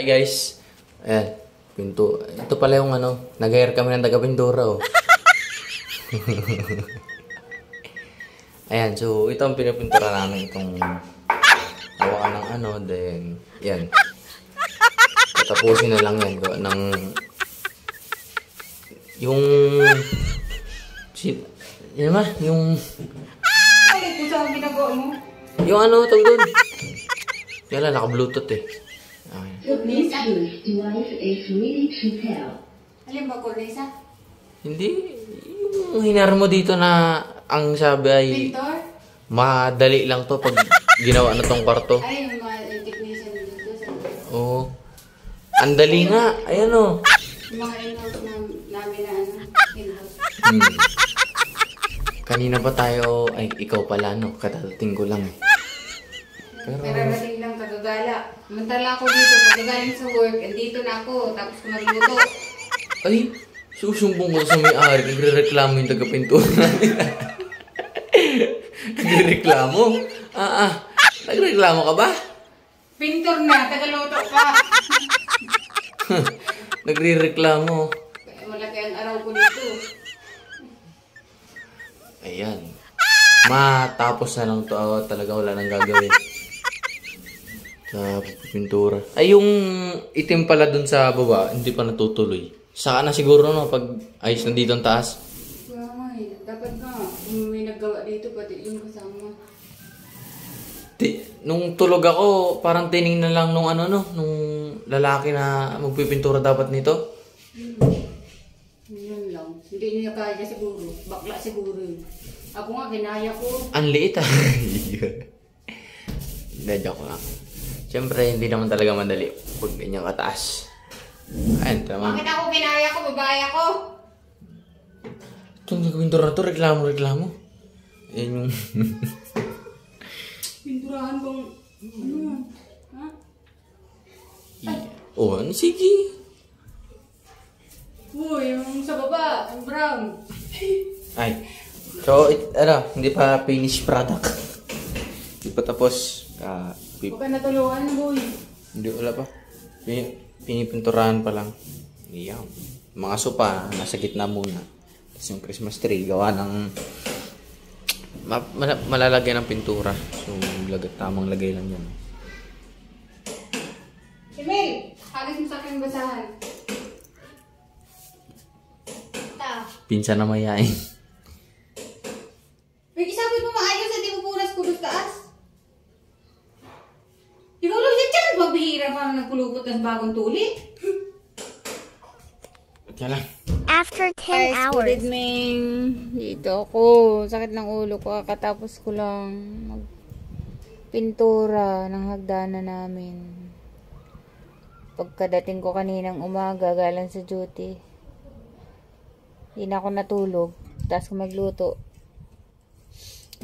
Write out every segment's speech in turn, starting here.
Hi guys. Ayan. Pinto. Ito pala yung nag-hire kami ng taga-pintura oh. Ayan. So, ito ang pinapintura namin. Itong hawakan ng then, yan. Tatapusin na lang yan. Gawa ng yung yan ba? Yung ay, kung saan ginagawa mo? yung tawag doon. Yan lang, naka-bluetooth eh. Cornisa? Alin ba, Cornisa? Hindi. Yung hinar mo dito na ang sabi ay Pintor? madali lang to pag ginawa na tong kwarto. Ay, yung mga technician dito sa... Oo. Ang dali nga. Ayan o. Yung mga in-house namin na in-house. Kanina pa tayo, ay ikaw pala katatating ko lang eh. Pero rating lang kagagala. Mantala ako dito, pagkagaling sa work, andito na ako, tapos ko magluto. Ay, susumbong ko sa may-ari, nagre-reklamo yung taga-pintura nila. Nagre-reklamo? Nagre-reklamo ka ba? Pintor na, tagaluto pa. Nagre-reklamo. Malaki ang araw ko dito. Ayan. Matapos na lang to, talaga wala nang gagawin. Sa pintura. Ay, yung itim pala dun sa baba, hindi pa natutuloy. Saka na siguro pag ayos na dito ang taas. Ay, dapat na. May naggawa dito, pati yung kasama. Nung tulog ako, parang tinignan lang nung nung lalaki na magpipintura dapat nito. Yun lang. Hindi niya kaya siguro. Bakla siguro yun. Ako nga, ginaya ko. Ang liit ah. Hindi, joke lang. Siyempre, hindi naman talaga madali pag ganyan kataas. Ayan, tama. Bakit ako ginaya ko? Babae ako? Itong nagpintura na to, reklamo. Ayan yung... Pinturahan bang... Ha? Oh, sige. Uy, yung sa baba, yung brown. Ay. So, hindi pa finished product. Hindi pa tapos. Huwag ka natulungan na, boy. Hindi, wala pa. Pinipinturahan pa lang. Iyan. Mga sopa, nasa gitna muna. Tapos yung Christmas tree, gawa ng... malalagyan ng pintura. So, tamang lagay lang yan. Emil, alis mo sa aking basahan. Pinsan na mayain. Isabot mo maayos at di mo punas kulos taas. Ikaw lang siya dyan, magbihira pa nagpulupot ng bagong tuli. Kaya lang. After 10 hours. Good evening. Dito ako. Sakit ng ulo ko. Kakatapos ko lang magpintura ng hagdanan namin. Pagkadating ko kaninang umaga, galing sa duty. Hindi na ako natulog. Tapos ko magluto.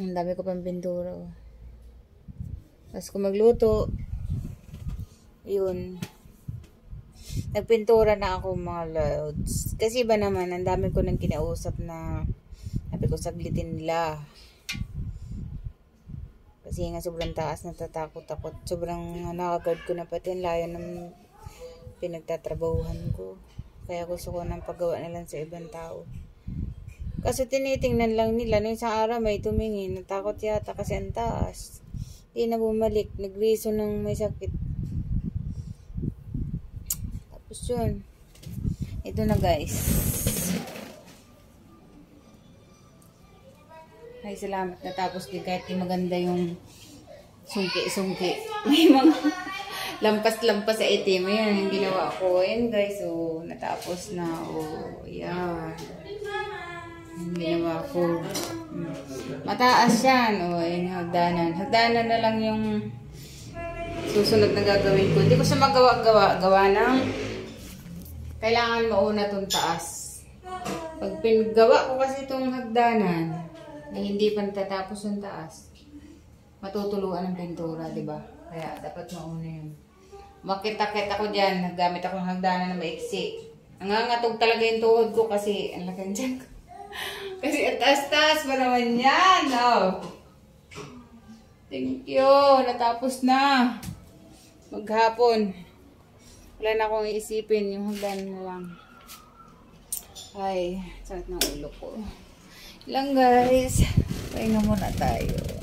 Ang dami ko pang pintura. Tapos ko magluto. Yun. Nagpintura na ako mga loads. Kasi ba naman, ang dami ko nang kinausap na sabi ko saglitin nila. Kasi nga sobrang taas, natatakot-takot. Sobrang nakagard ko na pati ang layo ng pinagtatrabahuhan ko. Kaya gusto ko nang paggawa na lang sa ibang tao. Kasi tinitingnan lang nila. Nung isang araw may tumingin. Natakot yata kasi ang taas. Hindi na bumalik. Nagriso ng may sakit. Tapos yun. Ito na guys. Ay salamat. Natapos din kahit di maganda yung sungki-sungki. May mga lampas-lampas sa itim. Ayan, yung ginawa ko. Ayan guys. So, natapos na. Oh, ayan. Yung ginawa ko. Mataas yan. O, ayan yung hagdanan. Hagdanan na lang yung susunod na gagawin ko. Hindi ko siya magawa-gawa. Gawa ng kailangan mauna itong taas. Pag pinagawa ko kasi itong hagdanan na hindi pa natatapos yung taas, matutuluan ng pintura, diba? Kaya dapat mauna yun. Makita-kita ko dyan. Naggamit ako ng hagdanan na maiksi. Nangangatog talaga yung tuhod ko kasi ang laking dyan. Kasi ang taas-taas pa naman yan. Oh. Thank you. Natapos na. Maghapon. Wala na akong iisipin. Yung hagdan na lang. Ay, sakit ng ulo ko. Lang guys. Pahinga muna tayo.